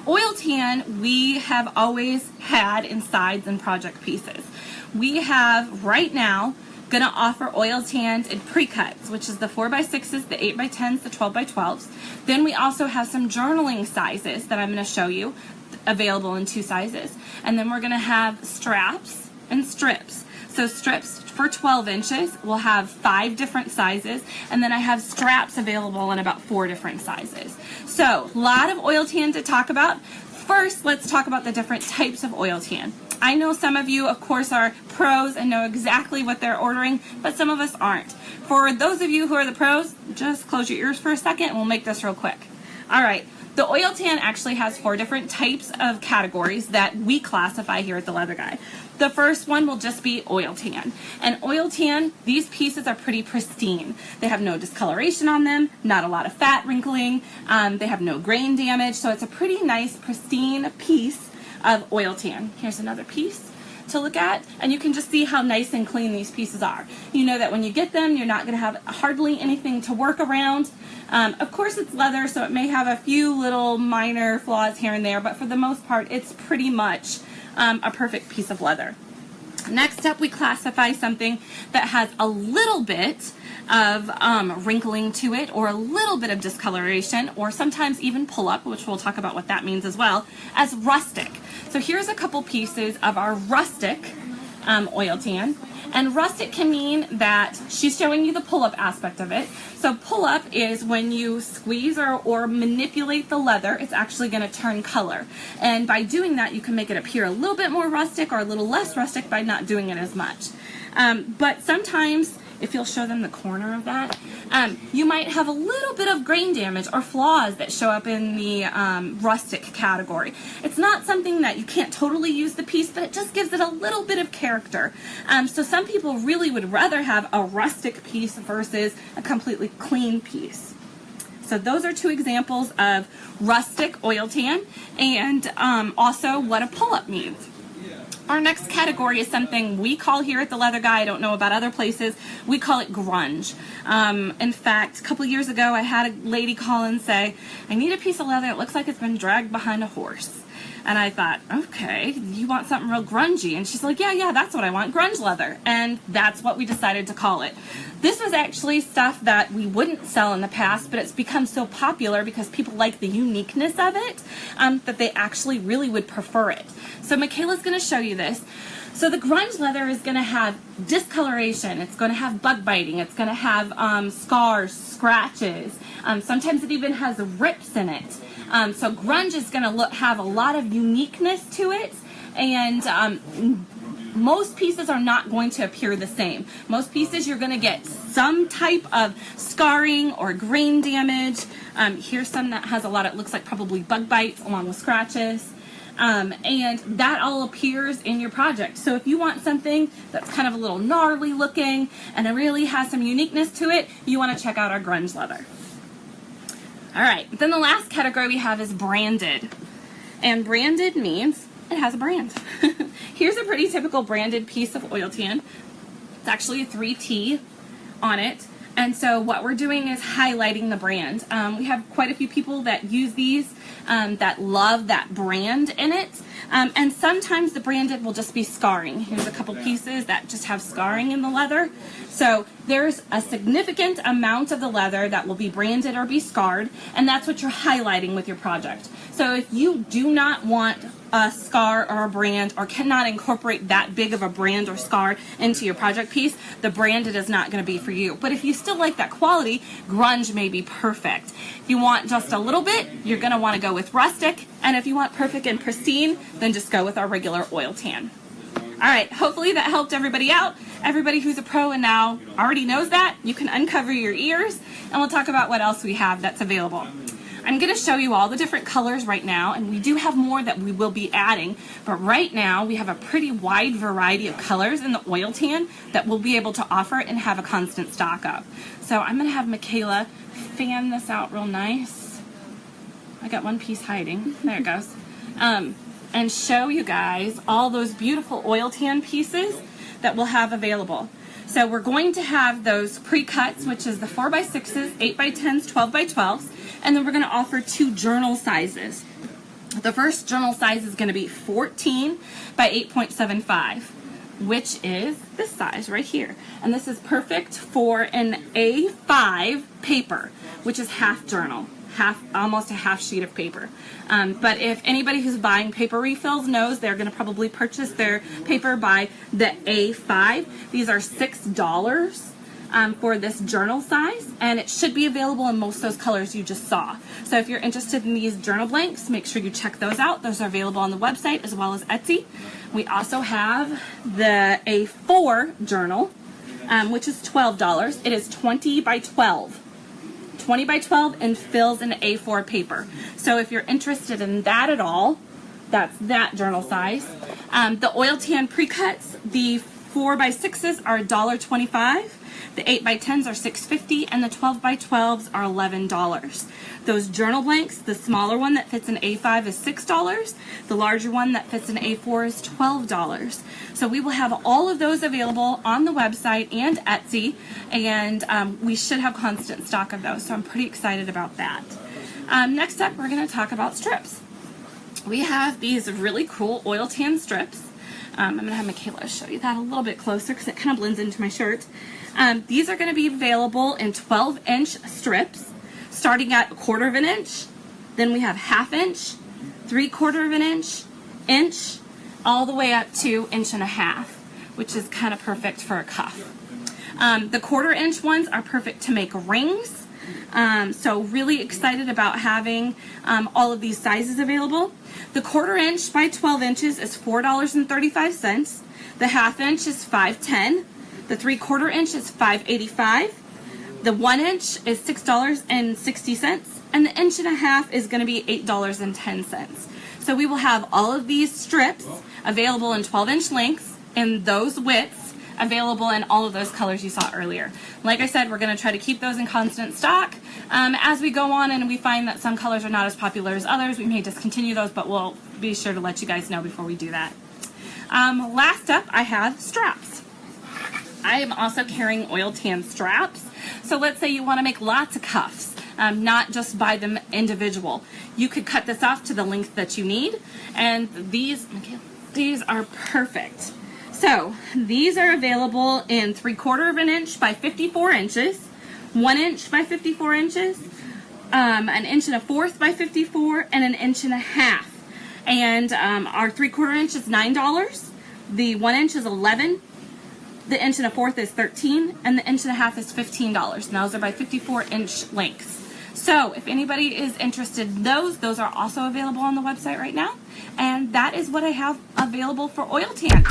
Oil tan we have always had in sides and project pieces. We have right now going to offer oil tans in pre-cuts, which is the 4x6s, the 8x10s, the 12x12s. Then we also have some journaling sizes that I'm going to show you available in 2 sizes. And then we're going to have straps and strips. So strips for 12 inches will have 5 different sizes, and then I have straps available in about 4 different sizes. So a lot of oil tan to talk about. First, let's talk about the different types of oil tan. I know some of you, of course, are pros and know exactly what they're ordering, but some of us aren't. For those of you who are the pros, just close your ears for a second and we'll make this real quick. All right, the oil tan actually has 4 different types of categories that we classify here at the Leather Guy. The first one will just be oil tan. And oil tan, these pieces are pretty pristine. They have no discoloration on them, not a lot of fat wrinkling, they have no grain damage, so it's a pretty nice, pristine piece of oil tan. Here's another piece to look at, and you can just see how nice and clean these pieces are. You know that when you get them, you're not going to have hardly anything to work around. Of course, it's leather, so it may have a few little minor flaws here and there, but for the most part, it's pretty much a perfect piece of leather. Next up, we classify something that has a little bit of wrinkling to it, or a little bit of discoloration, or sometimes even pull-up, which we'll talk about what that means as well, as rustic. So here's a couple pieces of our rustic oil tan. And rustic can mean that she's showing you the pull-up aspect of it. So pull-up is when you squeeze or manipulate the leather, it's actually going to turn color. And by doing that, you can make it appear a little bit more rustic or a little less rustic by not doing it as much. But sometimes, if you'll show them the corner of that, you might have a little bit of grain damage or flaws that show up in the rustic category. It's not something that you can't totally use the piece, but it just gives it a little bit of character. So some people really would rather have a rustic piece versus a completely clean piece. So those are 2 examples of rustic oil tan, and also what a pull-up means. Our next category is something we call here at the Leather Guy, I don't know about other places, we call it grunge. In fact, a couple years ago I had a lady call and say, I need a piece of leather that looks like it's been dragged behind a horse. And I thought, okay, you want something real grungy? And she's like, yeah, that's what I want, grunge leather. And that's what we decided to call it. This was actually stuff that we wouldn't sell in the past, but it's become so popular because people like the uniqueness of it that they actually really would prefer it. So Michaela's going to show you this. So the grunge leather is going to have discoloration, it's going to have bug biting, it's going to have scars, scratches, sometimes it even has rips in it. So grunge is going to have a lot of uniqueness to it, and most pieces are not going to appear the same. Most pieces you're going to get some type of scarring or grain damage. Here's some that has a lot, it looks like probably bug bites along with scratches. And that all appears in your project. So if you want something that's kind of a little gnarly looking and it really has some uniqueness to it, you want to check out our grunge leather. All right, then the last category we have is branded. And branded means it has a brand. Here's a pretty typical branded piece of oil tan. It's actually a 3T on it. And so what we're doing is highlighting the brand. We have quite a few people that use these that love that brand in it. And sometimes the branded will just be scarring. Here's a couple pieces that just have scarring in the leather. So there's a significant amount of the leather that will be branded or be scarred, and that's what you're highlighting with your project. So if you do not want a scar or a brand, or cannot incorporate that big of a brand or scar into your project piece, the branded is not going to be for you. But if you still like that quality, grunge may be perfect. If you want just a little bit, you're going to want to go with rustic, and if you want perfect and pristine, then just go with our regular oil tan. All right, hopefully that helped everybody out. Everybody who's a pro and now already knows that, you can uncover your ears, and we'll talk about what else we have that's available. I'm going to show you all the different colors right now, and we do have more that we will be adding, but right now we have a pretty wide variety of colors in the oil tan that we'll be able to offer and have a constant stock of. So I'm going to have Michaela fan this out real nice. I got one piece hiding. There it goes. And show you guys all those beautiful oil tan pieces that we'll have available. So we're going to have those pre-cuts, which is the 4x6s, 8x10s, 12x12s, and then we're going to offer 2 journal sizes. The first journal size is going to be 14 by 8.75, which is this size right here. And this is perfect for an A5 paper, which is half journal, almost a half sheet of paper. But if anybody who's buying paper refills knows, they're going to probably purchase their paper by the A5. These are $6 for this journal size, and it should be available in most of those colors you just saw. So if you're interested in these journal blanks, make sure you check those out. Those are available on the website as well as Etsy. We also have the A4 journal, which is $12. It is 20 by 12. 20 by 12 and fills an A4 paper. So if you're interested in that at all, that's that journal size. The oil tan pre-cuts, the 4 by 6s are $1.25. The 8 by 10s are $6.50, and the 12 by 12s are $11. Those journal blanks, the smaller one that fits an A5 is $6. The larger one that fits an A4 is $12. So we will have all of those available on the website and Etsy, and we should have constant stock of those. So I'm pretty excited about that. Next up, we're going to talk about strips. We have these really cool oil tan strips. I'm going to have Michaela show you that a little bit closer because it kind of blends into my shirt. These are going to be available in 12-inch strips, starting at 1/4 of an inch. Then we have 1/2 inch, 3/4 of an inch, all the way up to 1.5 inches, which is kind of perfect for a cuff. The 1/4 inch ones are perfect to make rings. So really excited about having all of these sizes available. The 1/4 inch by 12 inches is $4.35. The 1/2 inch is $5.10. The 3/4 inch is $5.85. The 1 inch is $6.60, and the 1.5 inch is going to be $8.10. So we will have all of these strips available in 12-inch lengths and those widths available in all of those colors you saw earlier. Like I said, we're going to try to keep those in constant stock. As we go on and we find that some colors are not as popular as others, we may discontinue those, but we'll be sure to let you guys know before we do that. Last up, I have straps. I am also carrying oil tan straps. So let's say you want to make lots of cuffs, not just buy them individual. You could cut this off to the length that you need, and these are perfect. So these are available in 3/4 of an inch by 54 inches, 1 inch by 54 inches, 1.25 inches by 54, and 1.5 inches. And our 3/4 inch is $9. The 1 inch is $11. The 1.25 inches is $13, and the 1.5 inches is $15. And those are by 54-inch lengths. So if anybody is interested in those are also available on the website right now. And that is what I have available for oil tan.